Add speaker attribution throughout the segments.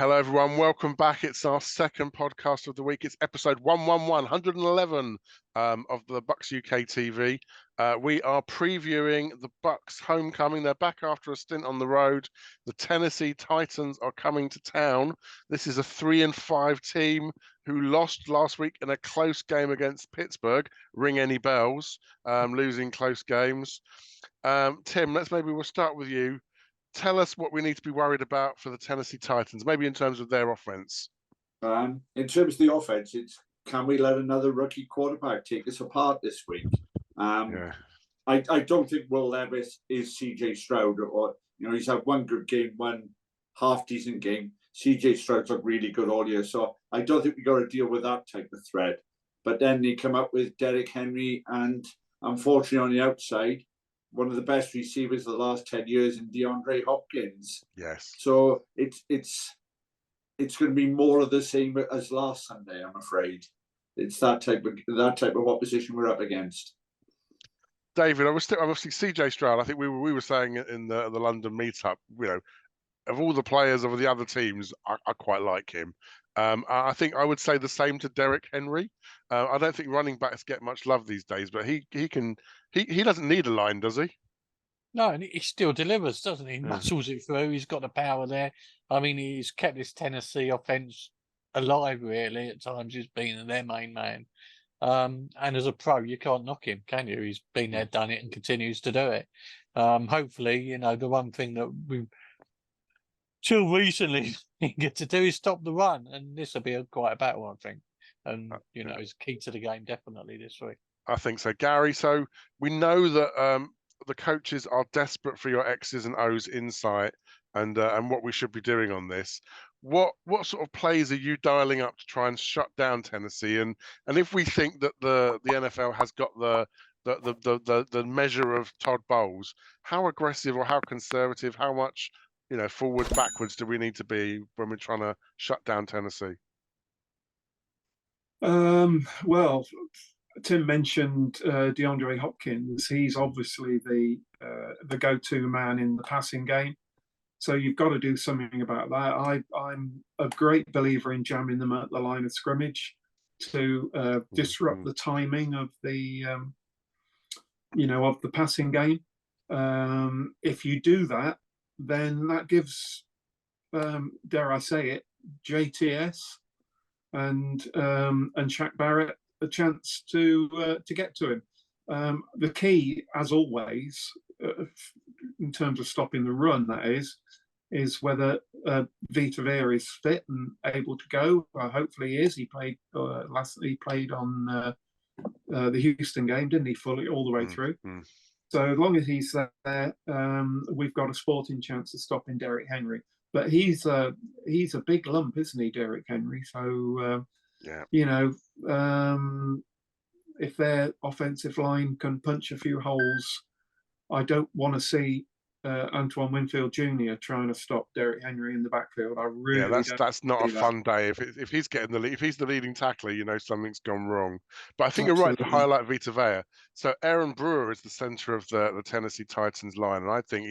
Speaker 1: Hello, everyone. Welcome back. It's our second podcast of the week. It's episode 111 of the Bucs UK TV. We are previewing the Bucs homecoming. They're back after a stint on the road. The Tennessee Titans are coming to town. This is a 3-5 team who lost last week in a close game against Pittsburgh. Ring any bells, losing close games. Tim, we'll start with you. Tell us what we need to be worried about for the Tennessee Titans, maybe in terms of their offense.
Speaker 2: In terms of the offense, it's can we let another rookie quarterback take us apart this week? I don't think Will Levis is CJ Stroud, or he's had one good game, one half decent game. CJ Stroud's looked really good all year, so I don't think we got to deal with that type of threat. But then they come up with Derrick Henry, and unfortunately on the outside, one of the best receivers of the last 10 years in DeAndre Hopkins.
Speaker 1: Yes.
Speaker 2: So it's going to be more of the same as last Sunday, I'm afraid. It's that type of opposition we're up against.
Speaker 1: David, obviously CJ Stroud. I think we were saying in the London meetup. Of all the players of the other teams, I quite like him. I think I would say the same to Derrick Henry. I don't think running backs get much love these days, but he doesn't need a line, does he?
Speaker 3: No, and he still delivers, doesn't he? Muscles it through. He's got the power there. I mean, he's kept this Tennessee offense alive, really. At times, he's been their main man. And as a pro, you can't knock him, can you? He's been there, done it, and continues to do it. Hopefully, the one thing that we till recently get to do is stop the run, and this will be quite a battle, I think. And it's key to the game definitely this week.
Speaker 1: I think so, Gary. So we know that the coaches are desperate for your X's and O's insight and what we should be doing on this. What sort of plays are you dialing up to try and shut down Tennessee? And if we think that the NFL has got the measure of Todd Bowles, how aggressive or how conservative, how much forward, backwards do we need to be when we're trying to shut down Tennessee?
Speaker 4: Well, Tim mentioned DeAndre Hopkins. He's obviously the go-to man in the passing game. So you've got to do something about that. I'm a great believer in jamming them at the line of scrimmage to disrupt the timing of the of the passing game. If you do that, then that gives, dare I say it, JTS and Shaq Barrett a chance to get to him. The key, as always, in terms of stopping the run, that is whether Vita Vea is fit and able to go. Hopefully he is. He played He played on the Houston game, didn't he? Fully all the way through. So as long as he's there, we've got a sporting chance of stopping Derrick Henry. But he's a big lump, isn't he, Derrick Henry? So if their offensive line can punch a few holes, I don't want to see Antoine Winfield Jr. trying to stop Derrick Henry in the backfield. I really
Speaker 1: that's not a fun day. If he's getting if he's the leading tackler, something's gone wrong. But I think you're right to highlight Vita Vea. So Aaron Brewer is the center of the Tennessee Titans line, and I think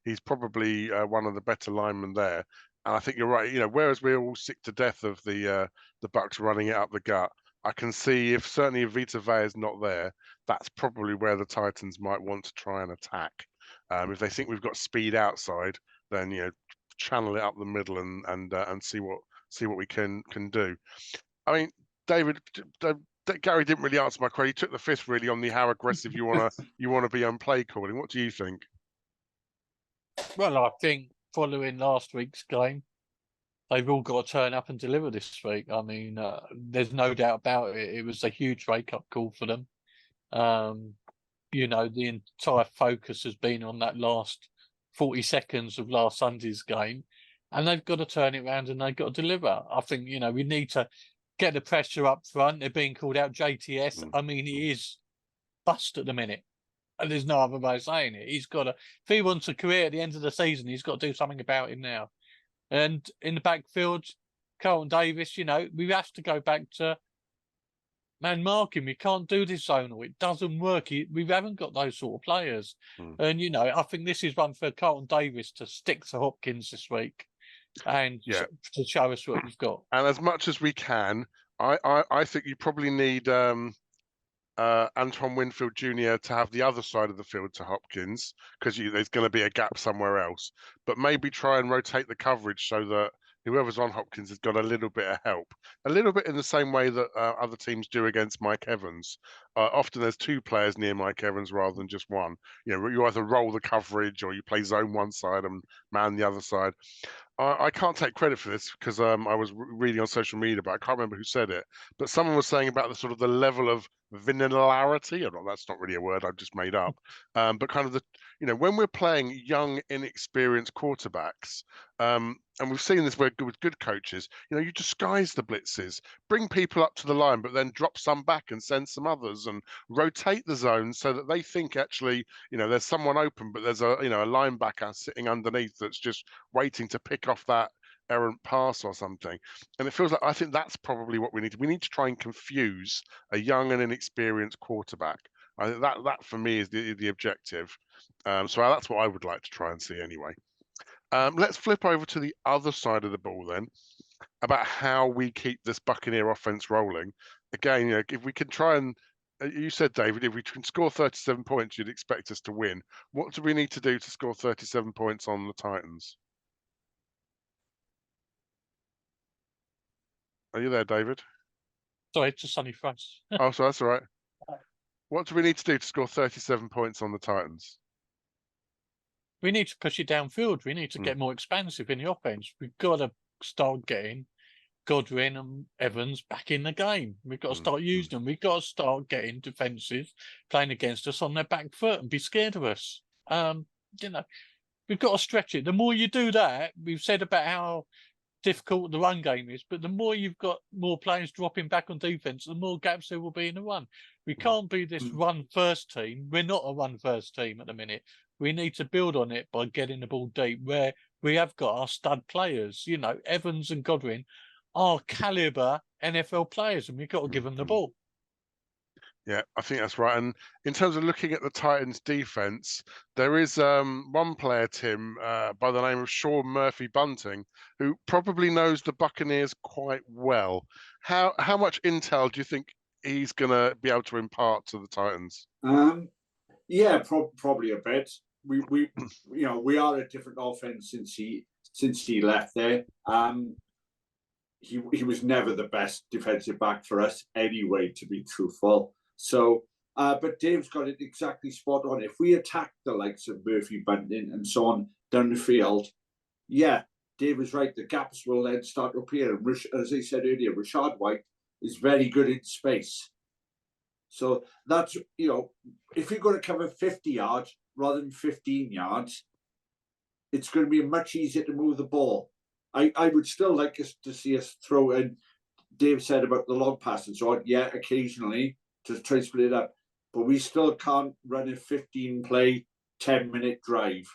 Speaker 1: he's probably one of the better linemen there. And I think you're right. Whereas we're all sick to death of the Bucs running it up the gut, I can see if Vita Vea is not there, that's probably where the Titans might want to try and attack. If they think we've got speed outside, then channel it up the middle and see what we can do. I mean, David, Gary didn't really answer my question. He took the fifth really on the how aggressive you want to be on play calling. What do you think?
Speaker 3: Well, I think following last week's game, they've all got to turn up and deliver this week. I mean, there's no doubt about it. It was a huge wake-up call for them. The entire focus has been on that last 40 seconds of last Sunday's game, and they've got to turn it around and they've got to deliver. I think, we need to get the pressure up front. They're being called out JTS. I mean, he is bust at the minute. And there's no other way of saying it. He's got to, if he wants a career at the end of the season, he's got to do something about him now. And in the backfield, Carlton Davis, we have to go back to man marking. We can't do this zonal. It doesn't work. We haven't got those sort of players. And, I think this is one for Carlton Davis to stick to Hopkins this week. and to show us what you've got.
Speaker 1: And as much as we can, I think you probably need Antoine Winfield Jr. to have the other side of the field to Hopkins, because there's going to be a gap somewhere else. But maybe try and rotate the coverage so that whoever's on Hopkins has got a little bit of help, a little bit in the same way that other teams do against Mike Evans. Often there's two players near Mike Evans rather than just one. You either roll the coverage or you play zone one side and man the other side. I can't take credit for this because I was reading on social media, but I can't remember who said it. But someone was saying about the sort of the level of vanillarity, or that's not really a word I've just made up, but kind of when we're playing young, inexperienced quarterbacks, and we've seen this with good coaches, you disguise the blitzes, bring people up to the line, but then drop some back and send some others, and rotate the zones so that they think actually, there's someone open, but there's a linebacker sitting underneath that's just waiting to pick off that errant pass or something. And it feels like, I think that's probably what we need. We need to try and confuse a young and inexperienced quarterback. I think that for me is the objective. So that's what I would like to try and see anyway. Let's flip over to the other side of the ball then, about how we keep this Buccaneer offense rolling. Again, if we can try and, you said, David, if we can score 37 points, you'd expect us to win. What do we need to do to score 37 points on the Titans? Are you there, David?
Speaker 3: Sorry, it's a sunny front.
Speaker 1: Oh, so that's all right. What do we need to do to score 37 points on the Titans?
Speaker 3: We need to push it downfield. We need to get more expansive in the offense. We've got to start getting Godwin and Evans back in the game. We've got to start using them. We've got to start getting defenses playing against us on their back foot and be scared of us. We've got to stretch it. The more you do that, we've said about how difficult the run game is, but the more you've got more players dropping back on defense, the more gaps there will be in the run. We can't be this run first team. We're not a run first team at the minute. We need to build on it by getting the ball deep where we have got our stud players. Evans and Godwin are caliber NFL players, and we've got to give them the ball.
Speaker 1: Yeah, I think that's right. And in terms of looking at the Titans' defense, there is one player, Tim, by the name of Sean Murphy-Bunting, who probably knows the Buccaneers quite well. How much intel do you think he's going to be able to impart to the Titans?
Speaker 2: Yeah, probably a bit. We are a different offense since he left there. He was never the best defensive back for us anyway, to be truthful. So, but Dave's got it exactly spot on. If we attack the likes of Murphy-Bunting and so on down the field, yeah, Dave was right. The gaps will then start to appear. And as I said earlier, Rashad White is very good in space. So that's, if you're going to cover 50 yards rather than 15 yards, it's going to be much easier to move the ball. I would still like us to see us throw in. Dave said about the long pass and so on. Yeah, occasionally to try to split it up, but we still can't run a 15-play, 10-minute drive.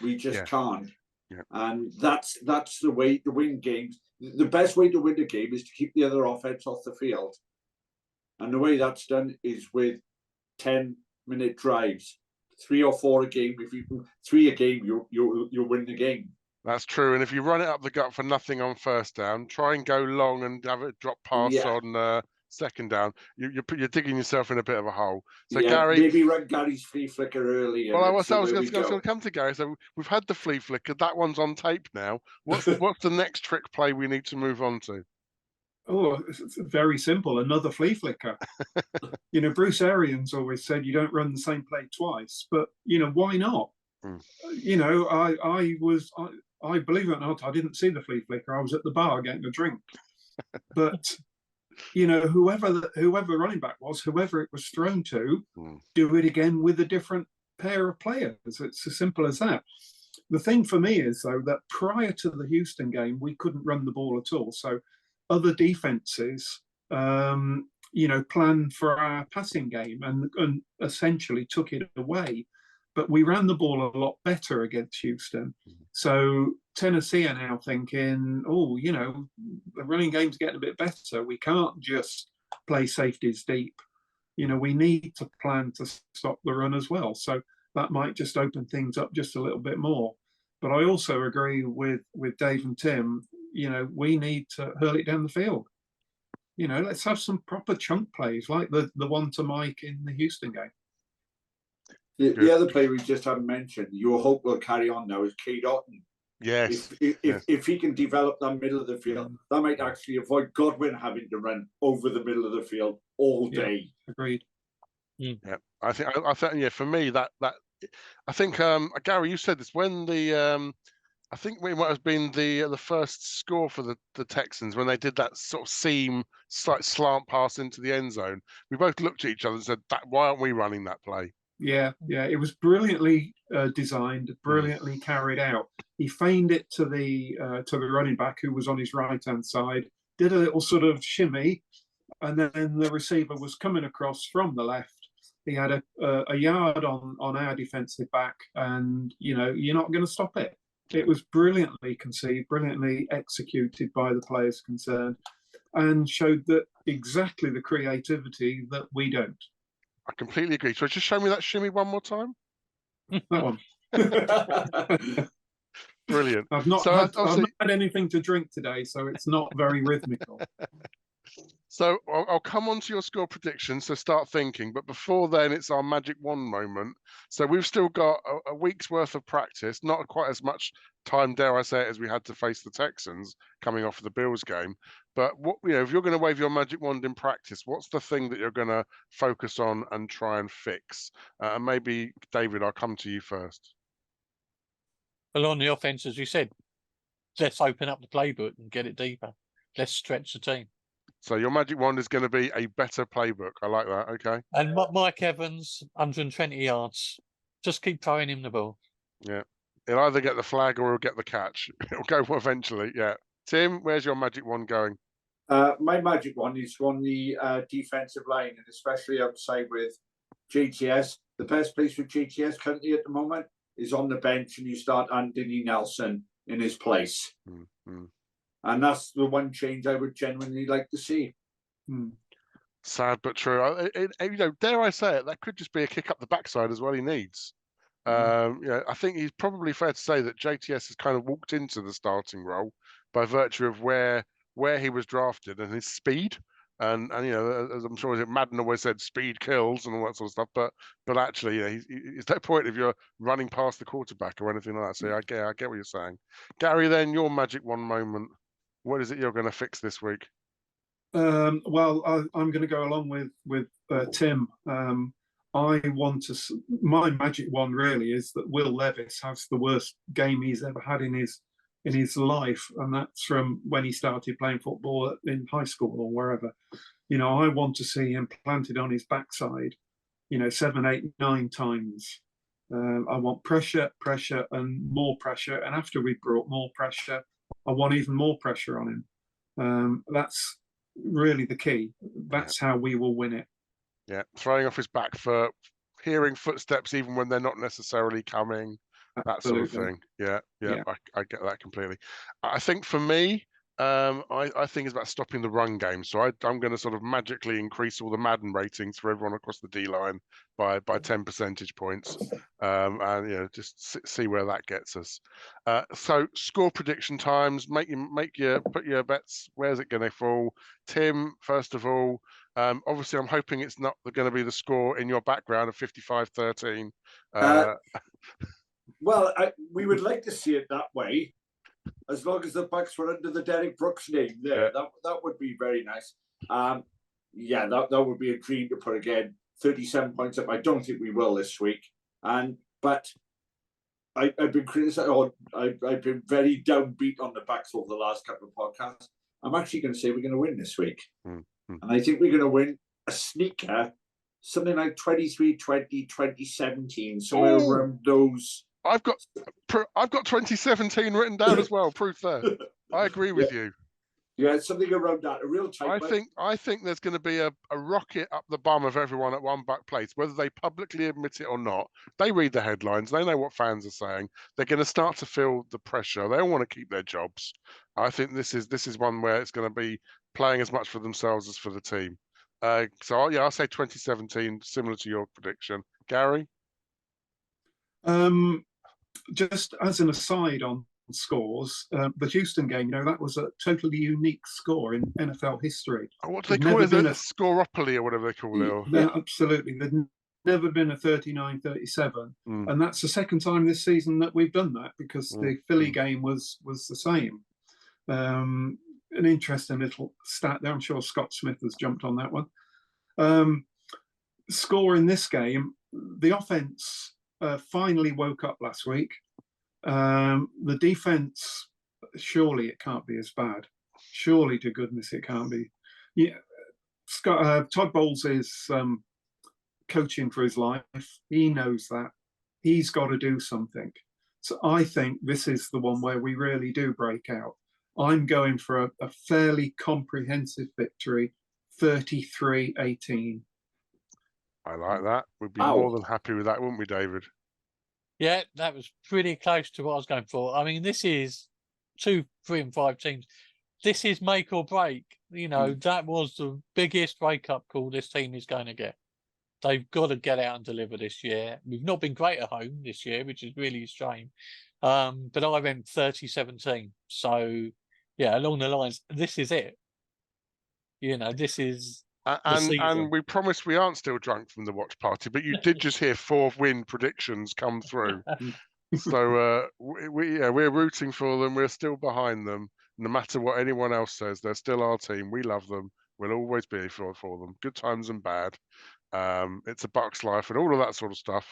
Speaker 2: We just can't. Yeah. And that's the way to win games. The best way to win a game is to keep the other offense off the field. And the way that's done is with 10-minute drives, 3 or 4 a game. If you can 3 a game, you'll win the game.
Speaker 1: That's true. And if you run it up the gut for nothing on first down, try and go long and have it drop pass on second down. You're digging yourself in a bit of a hole. So Gary,
Speaker 2: maybe run Gary's flea flicker early.
Speaker 1: Well, I was going to come to Gary. So we've had the flea flicker. That one's on tape now. What's the next trick play we need to move on to?
Speaker 4: Oh, it's very simple. Another flea flicker. Bruce Arians always said you don't run the same play twice, but why not? I believe it or not, I didn't see the flea flicker. I was at the bar getting a drink. But whoever running back was, whoever it was thrown to, do it again with a different pair of players. It's as simple as that. The thing for me is, though, that prior to the Houston game, we couldn't run the ball at all. So other defenses, planned for our passing game and essentially took it away. But we ran the ball a lot better against Houston. So Tennessee are now thinking, the running game's getting a bit better. We can't just play safeties deep. We need to plan to stop the run as well. So that might just open things up just a little bit more. But I also agree with Dave and Tim. We need to hurl it down the field. Let's have some proper chunk plays like the one to Mike in the Houston game.
Speaker 2: The other player we just haven't mentioned, you hope will carry on now, is Kieron.
Speaker 1: Yes.
Speaker 2: If he can develop that middle of the field, that might actually avoid Godwin having to run over the middle of the field all day.
Speaker 4: Agreed.
Speaker 1: Yeah, I think for me that I think Gary, you said this when the I think it might have been the first score for the Texans when they did that sort of seam slant pass into the end zone. We both looked at each other and said, "Why aren't we running that play?"
Speaker 4: Yeah, it was brilliantly designed, brilliantly carried out. He feigned it to the running back who was on his right-hand side, did a little sort of shimmy, and then the receiver was coming across from the left. He had a yard on our defensive back, and you're not going to stop it. It was brilliantly conceived, brilliantly executed by the players concerned, and showed that exactly the creativity that we don't.
Speaker 1: I completely agree. So just show me that shimmy one more time.
Speaker 4: That one.
Speaker 1: Brilliant.
Speaker 4: I've not had anything to drink today, so it's not very rhythmical.
Speaker 1: So I'll come on to your score prediction, so start thinking. But before then, it's our magic wand moment. So we've still got a week's worth of practice, not quite as much time, dare I say it, as we had to face the Texans coming off of the Bills game. But if you're going to wave your magic wand in practice, what's the thing that you're going to focus on and try and fix? And maybe, David, I'll come to you first.
Speaker 3: Well, on the offense, as you said, let's open up the playbook and get it deeper. Let's stretch the team.
Speaker 1: So your magic wand is going to be a better playbook. I like that. Okay.
Speaker 3: And Mike Evans, 120 yards. Just keep throwing him the ball.
Speaker 1: Yeah. He'll either get the flag or he'll get the catch. It'll go eventually. Yeah. Tim, where's your magic wand going?
Speaker 2: My magic wand is on the defensive line, and especially outside with JTS. The best place for JTS currently at the moment is on the bench, and you start Anthony Nelson in his place.
Speaker 1: Mm-hmm.
Speaker 2: And that's the one change I would genuinely like to see.
Speaker 1: Sad but true. Dare I say it, that could just be a kick up the backside as well he needs. I think he's probably fair to say that JTS has kind of walked into the starting role by virtue of where he was drafted and his speed. And as I'm sure Madden always said, speed kills and all that sort of stuff. But actually, it's no point if you're running past the quarterback or anything like that. So I get what you're saying. Gary, then your magic wand moment. What is it you're going to fix this week?
Speaker 4: Well, I'm going to go along with Tim. My magic wand really is that Will Levis has the worst game he's ever had in his life, and that's from when he started playing football in high school or wherever. I want to see him planted on his backside, 7, 8, 9 times. I want pressure, and more pressure. And after we've brought more pressure, I want even more pressure on him. That's really the key. That's how we will win it.
Speaker 1: Yeah, throwing off his back foot, hearing footsteps even when they're not necessarily coming, that sort of thing. Yeah. I get that completely. I think for me, I think it's about stopping the run game. So I'm going to sort of magically increase all the Madden ratings for everyone across the D line by 10 percentage points, and just see where that gets us. So score prediction times. Put your bets. Where's it going to fall? Tim, first of all. Obviously, I'm hoping it's not going to be the score in your background of 55-13.
Speaker 2: Well, we would like to see it that way, as long as the Bucs were under the Derek Brooks name there. Yeah. That would be very nice. That would be a dream to put again 37 points up. I don't think we will this week. But I've been criticized. I've been very downbeat on the Bucs over the last couple of podcasts. I'm actually going to say we're going to win this week. And I think we're going to win a sneaker, something like 23-20, 2017, somewhere around those.
Speaker 1: I've got 2017 written down as well. Proof there. I agree with you.
Speaker 2: Yeah, something around that. A real tight.
Speaker 1: I think there's going to be a rocket up the bum of everyone at one Buck place, whether they publicly admit it or not. They read the headlines. They know what fans are saying. They're going to start to feel the pressure. They all want to keep their jobs. I think this is one where it's going to be playing as much for themselves as for the team. I'll say 2017, similar to your prediction. Gary?
Speaker 4: just as an aside on scores, the Houston game, that was a totally unique score in NFL history.
Speaker 1: Oh, what do they call it? A scoreopoly or whatever they call it.
Speaker 4: Yeah, absolutely. There'd never been a 39-37. And that's the second time this season that we've done that, because the Philly game was the same. An interesting little stat there. I'm sure Scott Smith has jumped on that one. Score in this game, the offense finally woke up last week. The defense, surely it can't be as bad. Surely to goodness it can't be. Yeah, Todd Bowles is coaching for his life. He knows that. He's got to do something. So I think this is the one where we really do break out. I'm going for a fairly comprehensive victory, 33-18.
Speaker 1: I like that. We'd be more than happy with that, wouldn't we, David?
Speaker 3: Yeah, that was pretty close to what I was going for. I mean, this is 2, 3, and 5 teams. This is make or break. That was the biggest wake-up call this team is going to get. They've got to get out and deliver this year. We've not been great at home this year, which is really a shame. But I went 30-17. So, yeah, along the lines, this is it. This is...
Speaker 1: And we promise we aren't still drunk from the watch party, but you did just hear 4 win predictions come through. So we're rooting for them. We're still behind them. No matter what anyone else says, they're still our team. We love them. We'll always be for them. Good times and bad. It's a Bucs life and all of that sort of stuff.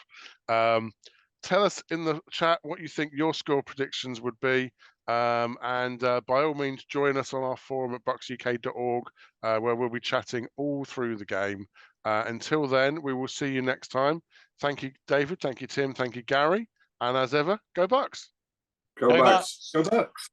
Speaker 1: Tell us in the chat what you think your score predictions would be. And by all means, join us on our forum at bucsuk.org, where we'll be chatting all through the game. Until then, we will see you next time. Thank you, David. Thank you, Tim. Thank you, Gary. And as ever, go Bucs.
Speaker 2: Go Bucs.
Speaker 4: Go Bucs.